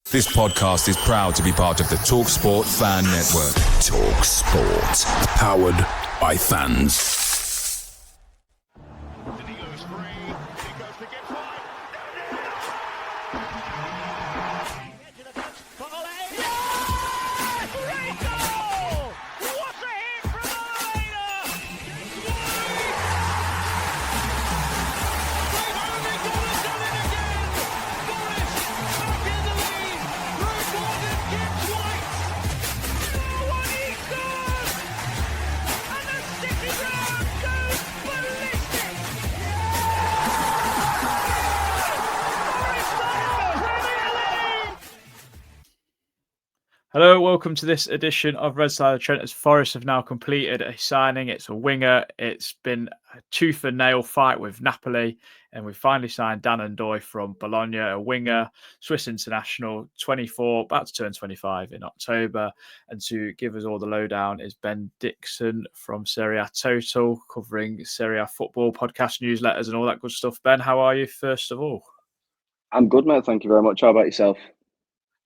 This podcast is proud to be part of the TalkSPORT Fan Network. TalkSPORT. Powered by fans. Hello, welcome to this edition of Red Side of Trent. As Forest have now completed a signing. It's a winger. It's been a tooth and nail fight with Napoli, and we finally signed Ndoye from Bologna, a winger, Swiss international, 24, about to turn 25 in October. And to give us all the lowdown is Ben Dixon from SerieATotal, covering Serie A football, podcast, newsletters, and all that good stuff. Ben, how are you, first of all? I'm good, mate. Thank you very much. How about yourself?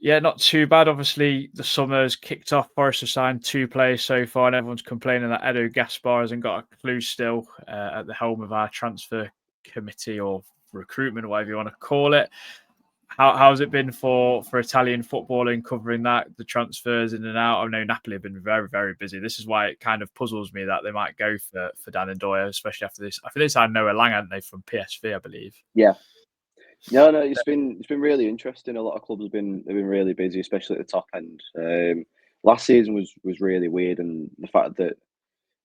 Yeah, not too bad. Obviously, the summer's kicked off. Forest have signed 2 players so far, and everyone's complaining that Edo Gaspar hasn't got a clue still at the helm of our transfer committee or recruitment, whatever you want to call it. How's it been for Italian footballing, covering that, the transfers in and out? I know Napoli have been very, very busy. This is why it kind of puzzles me that they might go for Ndoye, especially after this. I think they signed Noah Lang, haven't they, from PSV, I believe. Yeah. No, it's been really interesting. A lot of clubs have been really busy, especially at the top end. Last season was really weird, and the fact that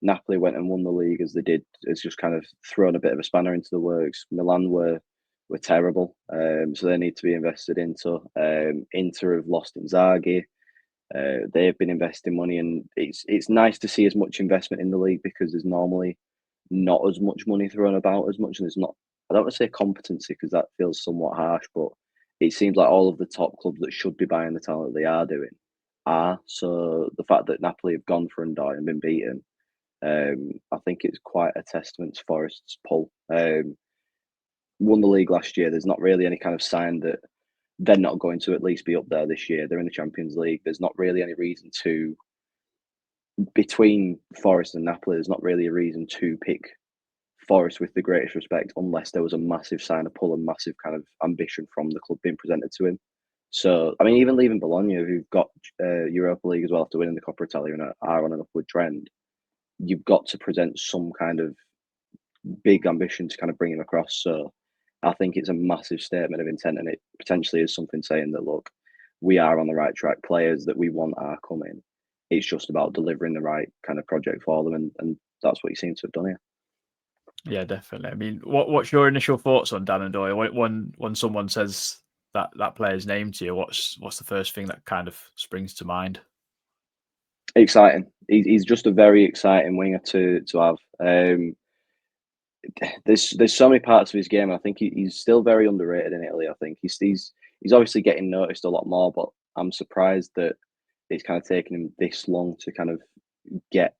Napoli went and won the league as they did has just kind of thrown a bit of a spanner into the works. Milan were terrible, so they need to be invested into. Inter have lost Inzaghi. They have been investing money, and it's nice to see as much investment in the league because there's normally not as much money thrown about as much, and there's not. I don't want to say competency because that feels somewhat harsh, but it seems like all of the top clubs that should be buying the talent they are doing are. So the fact that Napoli have gone for Ndoye and been beaten, I think it's quite a testament to Forest's pull. Won the league last year. There's not really any kind of sign that they're not going to at least be up there this year. They're in the Champions League. There's not really any reason to, between Forest and Napoli, there's not really a reason to pick Forest with the greatest respect, unless there was a massive sign of pull and massive kind of ambition from the club being presented to him. So, I mean, even leaving Bologna, who've got Europa League as well after winning the Coppa Italia and are on an upward trend, you've got to present some kind of big ambition to kind of bring him across. So, I think it's a massive statement of intent, and it potentially is something saying that, look, we are on the right track. Players that we want are coming. It's just about delivering the right kind of project for them, and that's what you seem to have done here. Yeah, definitely. I mean, what's your initial thoughts on Ndoye? When someone says that player's name to you, what's the first thing that kind of springs to mind? Exciting. He's just a very exciting winger to have. There's so many parts of his game. I think he's still very underrated in Italy. I think he's obviously getting noticed a lot more, but I'm surprised that it's kind of taken him this long to kind of get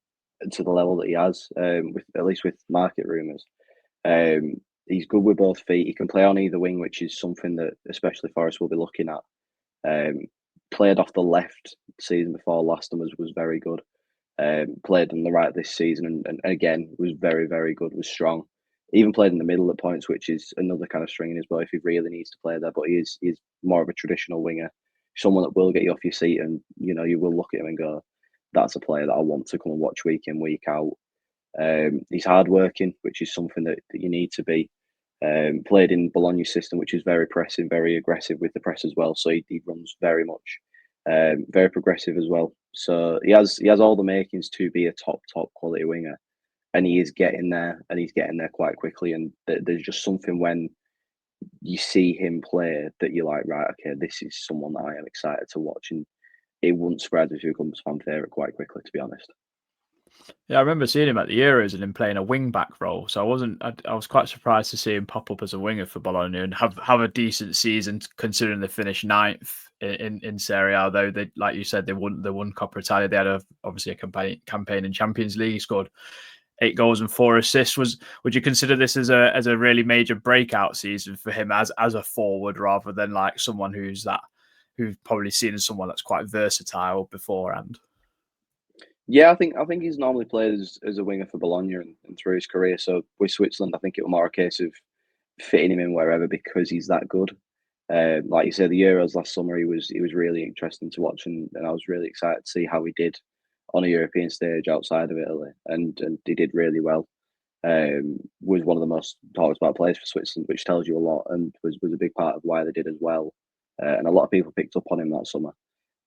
to the level that he has, with at least with market rumours. He's good with both feet. He can play on either wing, which is something that especially Forest will be looking at. Played off the left season before last and was very good. Played on the right this season and again was very, very good, was strong. Even played in the middle at points, which is another kind of string in his bow if he really needs to play there. But he's more of a traditional winger, someone that will get you off your seat, and you will look at him and go, that's a player that I want to come and watch week in, week out. He's hardworking, which is something that you need to be. Played in Bologna's system, which is very pressing, very aggressive with the press as well. So he runs very much, very progressive as well. So he has all the makings to be a top quality winger, and he is getting there, and he's getting there quite quickly. And there's just something when you see him play that you're like, right, okay, this is someone that I am excited to watch, and it wouldn't surprise me if he becomes fan favourite quite quickly, to be honest. Yeah, I remember seeing him at the Euros and him playing a wing back role. So I was quite surprised to see him pop up as a winger for Bologna and have a decent season, considering they finished 9th in Serie A. Though they, like you said, they won Coppa Italia. They had obviously a campaign in Champions League. He scored 8 goals and 4 assists. Would you consider this as a really major breakout season for him as a forward, rather than like someone who's that who's probably seen as someone that's quite versatile beforehand. Yeah, I think he's normally played as a winger for Bologna and through his career. So with Switzerland, I think it was more a case of fitting him in wherever because he's that good. Like you said, the Euros last summer, he was really interesting to watch, and I was really excited to see how he did on a European stage outside of Italy, and he did really well. Was one of the most talked about players for Switzerland, which tells you a lot, and was a big part of why they did as well. And a lot of people picked up on him that summer.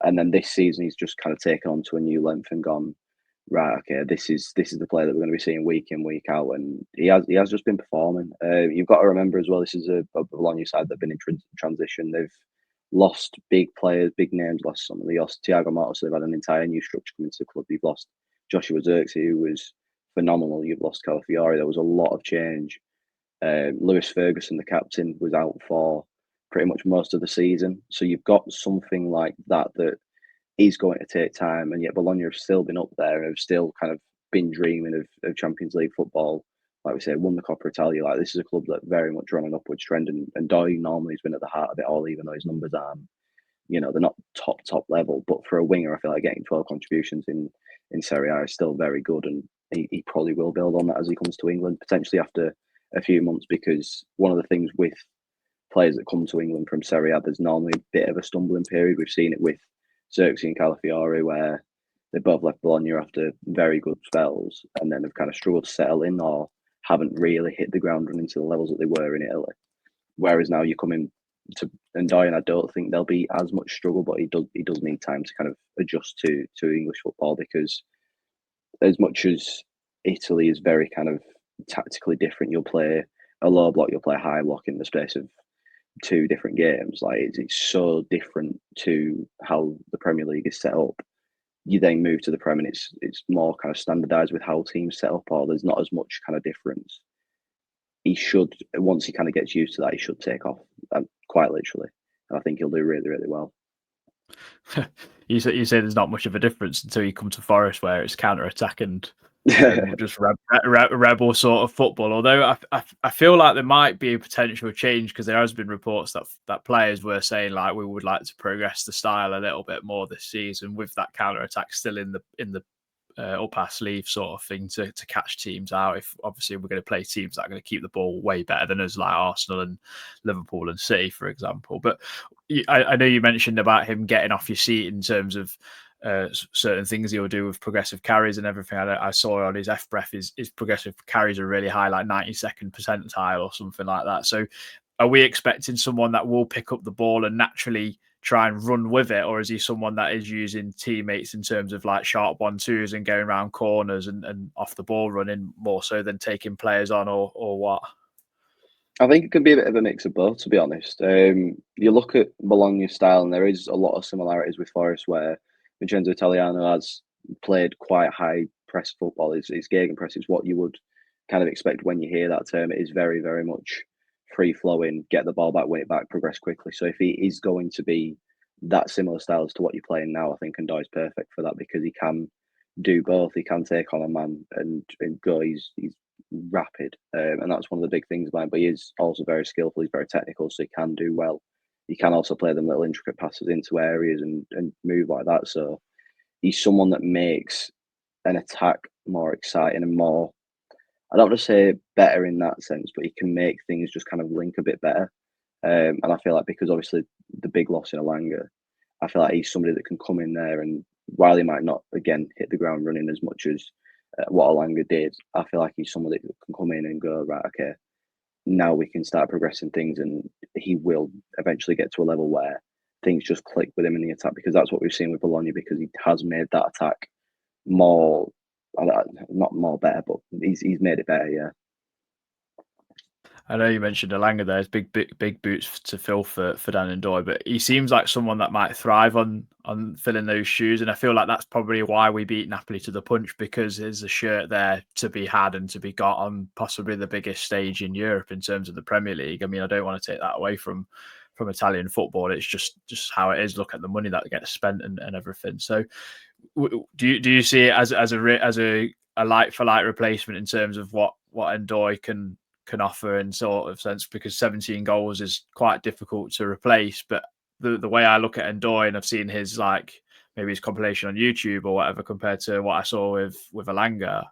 And then this season, he's just kind of taken on to a new length and gone, right, okay, this is the player that we're going to be seeing week in, week out, and he has just been performing. You've got to remember as well, this is a Bologna side that've been in transition. They've lost big players, big names last summer. They lost Thiago Motta, so they've had an entire new structure coming to the club. You've lost Joshua Zirkzee, who was phenomenal. You've lost Calafiori. There was a lot of change. Lewis Ferguson, the captain, was out for pretty much most of the season. So you've got something like that is going to take time, and yet Bologna have still been up there and have still kind of been dreaming of Champions League football. Like we say, won the Coppa Italia. Like, this is a club that very much run an upwards trend, and Ndoye normally has been at the heart of it all, even though his numbers aren't, they're not top level. But for a winger, I feel like getting 12 contributions in Serie A is still very good, and he probably will build on that as he comes to England, potentially after a few months, because one of the things with players that come to England from Serie A, there's normally a bit of a stumbling period. We've seen it with Zirkzee and Calafiori, where they both left Bologna after very good spells and then have kind of struggled to settle in or haven't really hit the ground running to the levels that they were in Italy. Whereas now you come in to Ndoye, and I don't think there'll be as much struggle, but he does need time to kind of adjust to English football, because as much as Italy is very kind of tactically different, you'll play a low block, you'll play a high block in the space of 2 different games. Like, it's so different to how the Premier League is set up. You then move to the Prem, and it's more kind of standardised with how teams set up, or there's not as much kind of difference. He should, once he kind of gets used to that, he should take off, quite literally. And I think he'll do really, really well. You say there's not much of a difference until you come to Forest, where it's counter-attack and just rebel sort of football. Although I feel like there might be a potential change, because there has been reports that players were saying, like, we would like to progress the style a little bit more this season, with that counter-attack still in the up our sleeve sort of thing, to catch teams out. If obviously we're going to play teams that are going to keep the ball way better than us, like Arsenal and Liverpool and City, for example. But I know you mentioned about him getting off your seat in terms of certain things he'll do with progressive carries and everything. I saw on his FBref, his progressive carries are really high, like 92nd percentile or something like that. So are we expecting someone that will pick up the ball and naturally try and run with it, or is he someone that is using teammates in terms of like sharp 1-2s and going around corners and off the ball running more so than taking players on, or what? I think it can be a bit of a mix of both, to be honest. You look at Bologna's style, and there is a lot of similarities with Forest, where Vincenzo Italiano has played quite high press football. His gegenpress is what you would kind of expect when you hear that term. It is very, very much free flowing, get the ball back, win it back, progress quickly. So if he is going to be that similar style as to what you're playing now, I think Ndoye is perfect for that, because he can do both. He can take on a man and go. He's rapid, and that's one of the big things about him. But he is also very skillful. He's very technical, so he can do well. He can also play them little intricate passes into areas and move like that. So he's someone that makes an attack more exciting and more, I don't want to say better in that sense, but he can make things just kind of link a bit better. And I feel like, because obviously the big loss in Alanga, I feel like he's somebody that can come in there, and while he might not, again, hit the ground running as much as what Alanga did, I feel like he's somebody that can come in and go, right, okay, now we can start progressing things, and he will eventually get to a level where things just click with him in the attack, because that's what we've seen with Bologna, because he has made that attack more, not more better, but he's made it better, yeah. I know you mentioned Alanga there. It's big boots to fill for Dan Ndoye, but he seems like someone that might thrive on filling those shoes. And I feel like that's probably why we beat Napoli to the punch, because there's a shirt there to be had and to be got on possibly the biggest stage in Europe in terms of the Premier League. I mean, I don't want to take that away from Italian football. It's just how it is. Look at the money that gets spent and everything. So do you see it as a like for like replacement in terms of what Ndoye can offer in sort of sense, because 17 goals is quite difficult to replace, but the way I look at Ndoye, and I've seen his maybe his compilation on YouTube or whatever compared to what I saw with Elanga.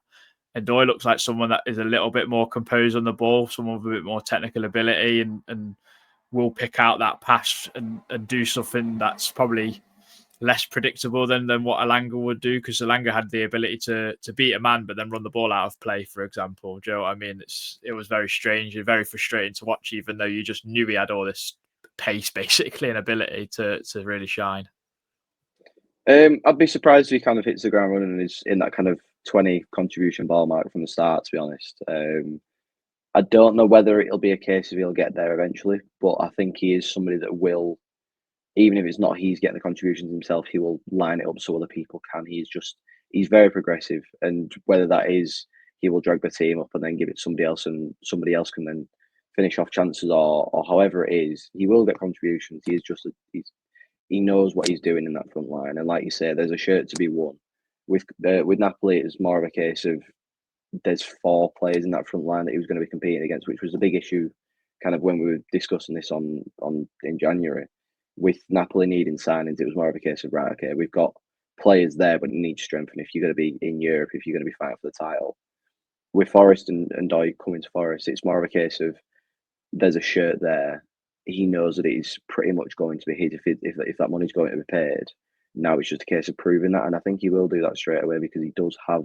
Ndoye looks like someone that is a little bit more composed on the ball, someone with a bit more technical ability, and will pick out that pass and do something that's probably less predictable than what Elanga would do, because Elanga had the ability to beat a man but then run the ball out of play, for example. Do you know what I mean? It was very strange and very frustrating to watch, even though you just knew he had all this pace basically and ability to really shine. I'd be surprised if he kind of hits the ground running and is in that kind of 20 contribution ball mark from the start, to be honest. I don't know whether it'll be a case of he'll get there eventually, but I think he is somebody that will, even if it's not he's getting the contributions himself, he will line it up so other people can. He's very progressive, and whether that is he will drag the team up and then give it to somebody else, and somebody else can then finish off chances, or however it is, he will get contributions. He knows what he's doing in that front line, and like you say, there's a shirt to be won. With Napoli, it's more of a case of there's 4 players in that front line that he was going to be competing against, which was a big issue, kind of when we were discussing this in January. With Napoli needing signings, it was more of a case of, right, okay, we've got players there, but it needs strength. And if you're going to be in Europe, if you're going to be fighting for the title, with Forest and Ndoye coming to Forest, it's more of a case of there's a shirt there. He knows that it's pretty much going to be his if that money's going to be paid. Now it's just a case of proving that, and I think he will do that straight away, because he does have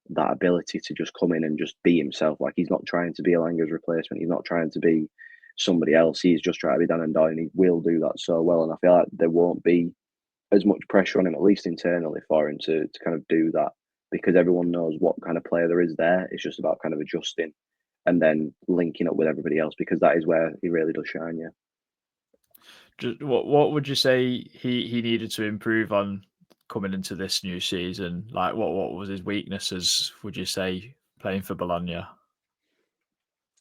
that ability to just come in and just be himself. Like, he's not trying to be Elanga's replacement. He's not trying to be somebody else. He's just trying to be Dan Ndoye, and he will do that so well. And I feel like there won't be as much pressure on him, at least internally, for him to kind of do that, because everyone knows what kind of player there is there. It's just about kind of adjusting and then linking up with everybody else, because that is where he really does shine. Yeah. What would you say he needed to improve on coming into this new season? Like, what was his weaknesses, would you say, playing for Bologna?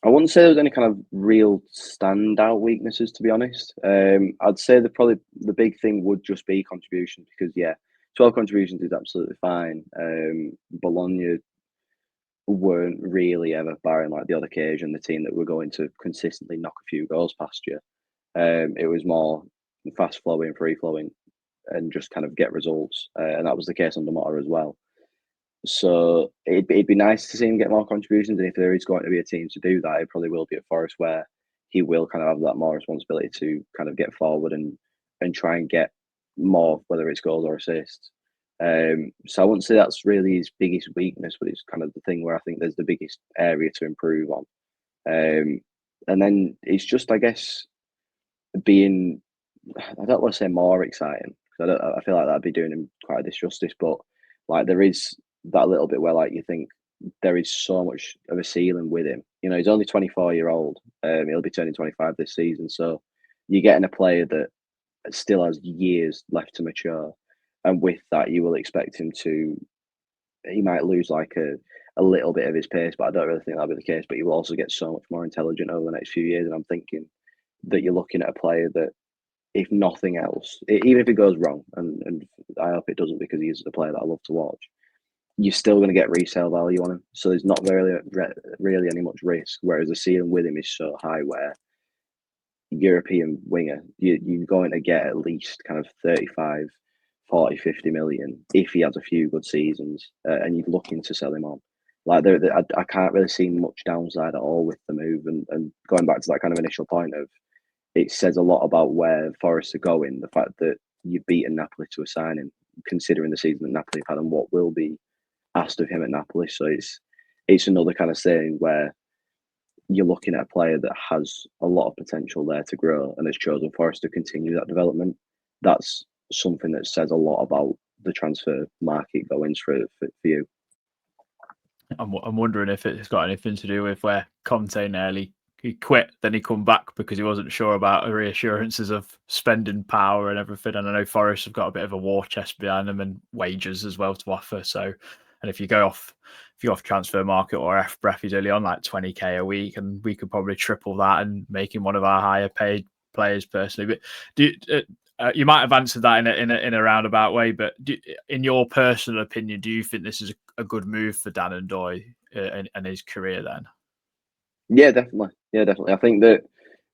I wouldn't say there was any kind of real standout weaknesses, to be honest. I'd say probably the big thing would just be contributions, because 12 contributions is absolutely fine. Bologna weren't really ever, barring like the odd occasion, the team that were going to consistently knock a few goals past you. It was more fast flowing, free flowing, and just kind of get results. And that was the case under Motta as well. So it'd be nice to see him get more contributions. And if there is going to be a team to do that, it probably will be at Forest, where he will kind of have that more responsibility to kind of get forward and try and get more, whether it's goals or assists. So I wouldn't say that's really his biggest weakness, but it's kind of the thing where I think there's the biggest area to improve on. And then it's just, I guess, being, I don't want to say more exciting, because I feel like that'd be doing him quite a disjustice, but like there is that little bit where like you think there is so much of a ceiling with him. You know, he's only 24-year-old. He'll be turning 25 this season, so you're getting a player that still has years left to mature, and with that, you will expect him to. He might lose like a little bit of his pace, but I don't really think that'll be the case. But he will also get so much more intelligent over the next few years, and I'm thinking that you're looking at a player that, if nothing else, even if it goes wrong, and I hope it doesn't, because he's a player that I love to watch, you're still going to get resale value on him. So there's not really any much risk, whereas the ceiling with him is so high, where European winger, you're going to get at least kind of 35, 40, 50 million if he has a few good seasons, and you're looking to sell him on. Like, I can't really see much downside at all with the move. And going back to that kind of initial point of, it says a lot about where Forest are going, the fact that you've beaten Napoli to a signing, considering the season that Napoli have had and what will be asked of him at Napoli. So it's another kind of saying where you're looking at a player that has a lot of potential there to grow and has chosen Forest to continue that development. That's something that says a lot about the transfer market goings for you. I'm wondering if it's got anything to do with where Conte nearly he quit, then he come back because he wasn't sure about the reassurances of spending power and everything. And I know Forest have got a bit of a war chest behind them and wages as well to offer. So, and if you go off transfer market or FBref, he's only on like 20k a week, and we could probably triple that and make him one of our higher paid players personally. But you might have answered that in a roundabout way, but in your personal opinion, do you think this is a good move for Dan Ndoye and his career then? Yeah, definitely. I think that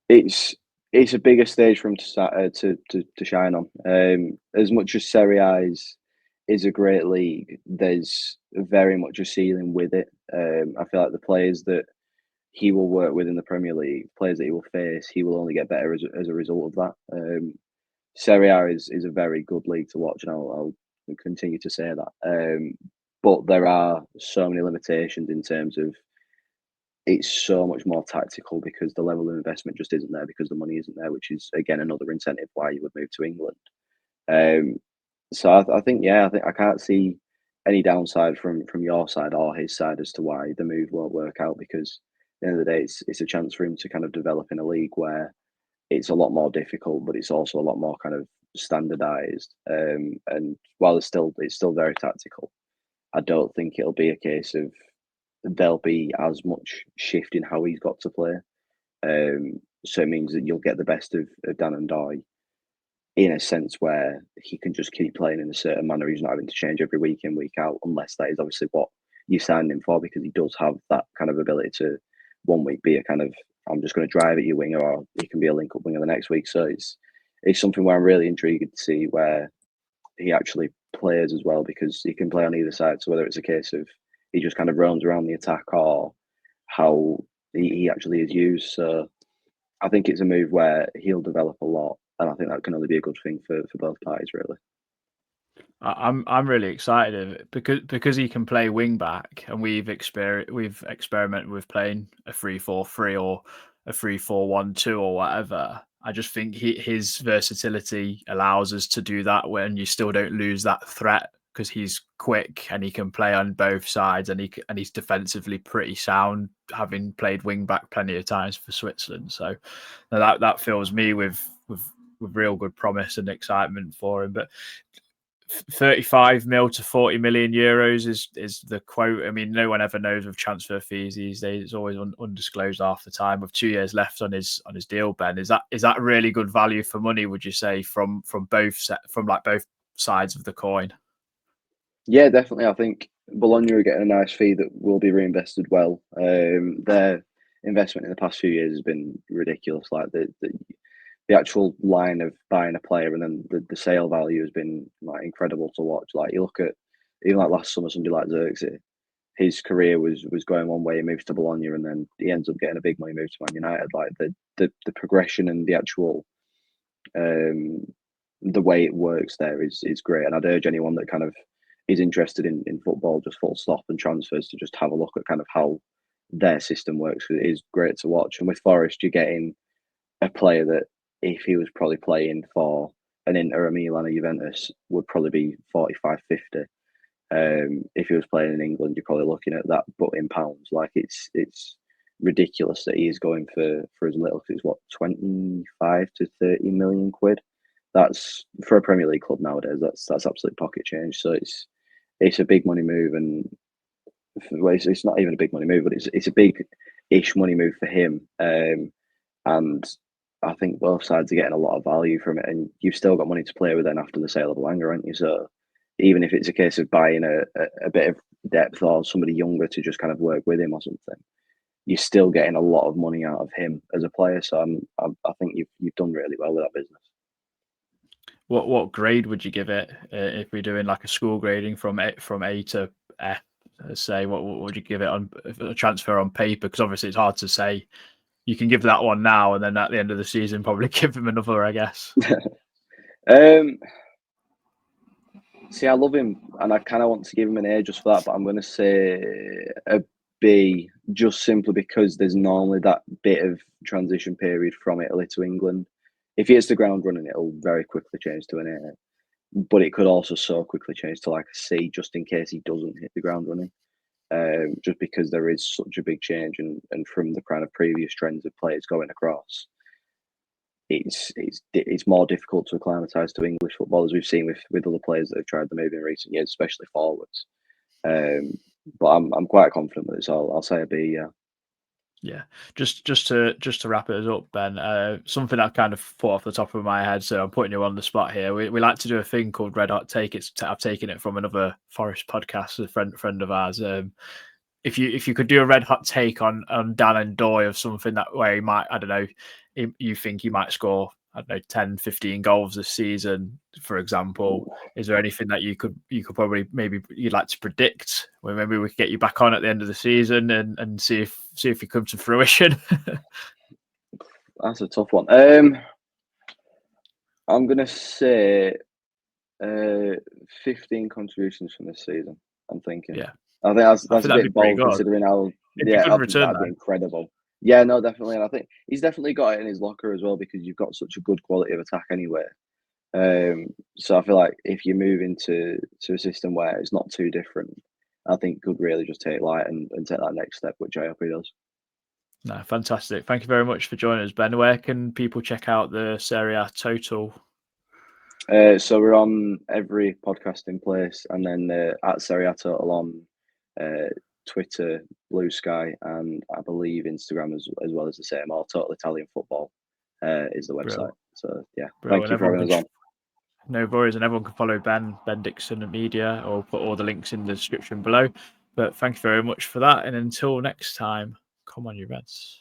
it's it's a bigger stage for him to shine on. As much as Serie A is a great league, there's very much a ceiling with it. I feel like the players that he will work with in the Premier League, players that he will face, he will only get better as a result of that. Serie A is a very good league to watch, and I'll continue to say that. But there are so many limitations in terms of it's so much more tactical because the level of investment just isn't there because the money isn't there, which is again another incentive why you would move to England. Um, so I think I can't see any downside from your side or his side as to why the move won't work out because at the end of the day it's a chance for him to kind of develop in a league where it's a lot more difficult, but it's also a lot more kind of standardized. And while it's still very tactical, I don't think it'll be a case of there'll be as much shift in how he's got to play. So it means that you'll get the best of Dan and Ndoye in a sense where he can just keep playing in a certain manner. He's not having to change every week in, week out, unless that is obviously what you signed him for, because he does have that kind of ability to one week be a kind of I'm just going to drive at your winger, or he can be a link up winger the next week. So it's something where I'm really intrigued to see where he actually plays as well, because he can play on either side. So whether it's a case of he just kind of roams around the attack or how he actually is used. So I think it's a move where he'll develop a lot, and I think that can only be a good thing for both parties, really. I'm really excited because he can play wing back, and we've experimented with playing a 3-4-3 or a 3-4-1-2 or whatever. I just think his versatility allows us to do that when you still don't lose that threat, because he's quick and he can play on both sides, and he's defensively pretty sound, having played wing back plenty of times for Switzerland. So that fills me with real good promise and excitement for him. But 35 mil to 40 million euros is the quote. I mean, no one ever knows with transfer fees these days. It's always undisclosed half the time. With 2 years left on his deal, Ben, is that really good value for money? Would you say from both sides of the coin? Yeah, definitely. I think Bologna are getting a nice fee that will be reinvested well. Their investment in the past few years has been ridiculous. Like the actual line of buying a player and then the sale value has been like incredible to watch. Like you look at even like last summer, somebody like Xerxes, his career was going one way, he moves to Bologna, and then he ends up getting a big money move to Man United. Like the progression and the actual the way it works there is great. And I'd urge anyone that kind of is interested in football, just full stop, and transfers, to just have a look at kind of how their system works. It is great to watch. And with Forest, you're getting a player that, if he was probably playing for an Inter, a Milan, or Juventus, would probably be 45, 50. If he was playing in England, you're probably looking at that, but in pounds. Like it's ridiculous that he is going for as little, because it's what, 25 to 30 million quid. That's for a Premier League club nowadays. That's absolute pocket change. So it's a big money move, and it's not even a big money move, but it's a big-ish money move for him. And I think both sides are getting a lot of value from it, and you've still got money to play with then after the sale of Langer, aren't you? So even if it's a case of buying a bit of depth or somebody younger to just kind of work with him or something, you're still getting a lot of money out of him as a player. So I think you've done really well with that business. What grade would you give it if we're doing like a school grading from A to F? Say what would you give it on a transfer on paper? Because obviously it's hard to say. You can give that one now, and then at the end of the season, probably give him another, I guess. See, I love him, and I kind of want to give him an A just for that, but I'm going to say a B, just simply because there's normally that bit of transition period from Italy to England. If he hits the ground running, it'll very quickly change to an A, but it could also so quickly change to like a C, just in case he doesn't hit the ground running. Just because there is such a big change, and from the kind of previous trends of players going across, it's more difficult to acclimatise to English football, as we've seen with other players that have tried the move in recent years, especially forwards. But I'm quite confident with it, so I'll say a B. Yeah. Yeah, just to wrap it up, Ben. Something I kind of thought off the top of my head, so I'm putting you on the spot here. We like to do a thing called Red Hot Take. I've taken it from another Forest podcast, a friend of ours. If you could do a red hot take on Dan and Ndoye of something that way, he might, I don't know, you think he might score, I don't know, 10, 15 goals this season, for example? Is there anything that you could probably maybe you'd like to predict? Where maybe we could get you back on at the end of the season and see if he comes to fruition. That's a tough one. I'm gonna say 15 contributions from this season. I'm thinking. Yeah, I think that's a bit bold considering how. Yeah, I think that'd be incredible. Yeah, no, definitely, and I think he's definitely got it in his locker as well because you've got such a good quality of attack anyway. So I feel like if you move into a system where it's not too different, I think could really just take light and take that next step, which I hope he does. No, fantastic. Thank you very much for joining us, Ben. Where can people check out the SerieATotal? So we're on every podcasting place, and then at SerieATotal on Twitter, Blue Sky, and I believe Instagram as well as the same. All Total Italian Football is the website. Brilliant. So yeah, Brilliant. Thank you for having us on. No worries, and everyone can follow Ben Dixon at Media, or put all the links in the description below. But thank you very much for that, and until next time, come on, you Reds.